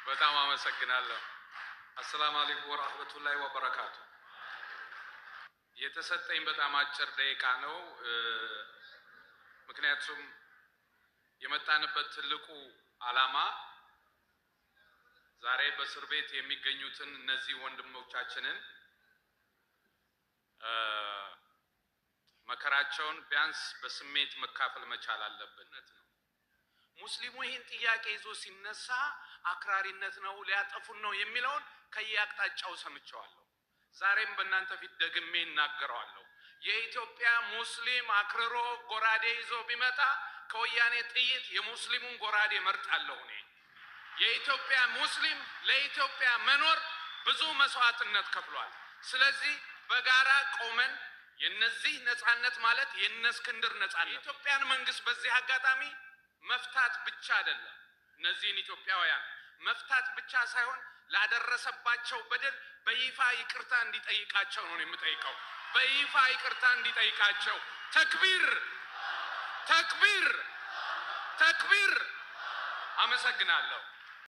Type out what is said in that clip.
በጣም አመሰግናለሁ። አሰላሙ አለይኩም ወራህመቱላሂ ወበረካቱ። የተሰጠኝ በጣም አጭር ደቂቃ ነው። ምክንያቱም የመጣንበት ትልቁ ዓላማ ዛሬ በእስር ቤት የሚገኙትን እነዚህ ወንድሞቻችንን መከራቸውን ቢያንስ በስሜት መካፈል መቻል አለብን ነው። ሙስሊሙ ይህን ጥያቄ ይዞ ሲነሳ አክራሪነት ነው ሊያጠፉን ነው የሚለውን ከየአቅጣጫው ሰምቻለሁ። ዛሬም በእናንተ ፊት ደግሜ እናገራለሁ። የኢትዮጵያ ሙስሊም አክርሮ ጎራዴ ይዞ ቢመጣ ከወያኔ ጥይት የሙስሊሙን ጎራዴ መርጣለሁ እኔ። የኢትዮጵያ ሙስሊም ለኢትዮጵያ መኖር ብዙ መስዋዕትነት ከፍሏል። ስለዚህ በጋራ ቆመን የነዚህ ነፃነት ማለት የነስክንድር ነፃነት የኢትዮጵያን መንግስት በዚህ አጋጣሚ መፍታት ብቻ አይደለም፣ እነዚህን ኢትዮጵያውያን መፍታት ብቻ ሳይሆን ላደረሰባቸው በደል በይፋ ይቅርታ እንዲጠይቃቸው ነው የምጠይቀው። በይፋ ይቅርታ እንዲጠይቃቸው። ተክቢር ተክቢር ተክቢር። አመሰግናለሁ።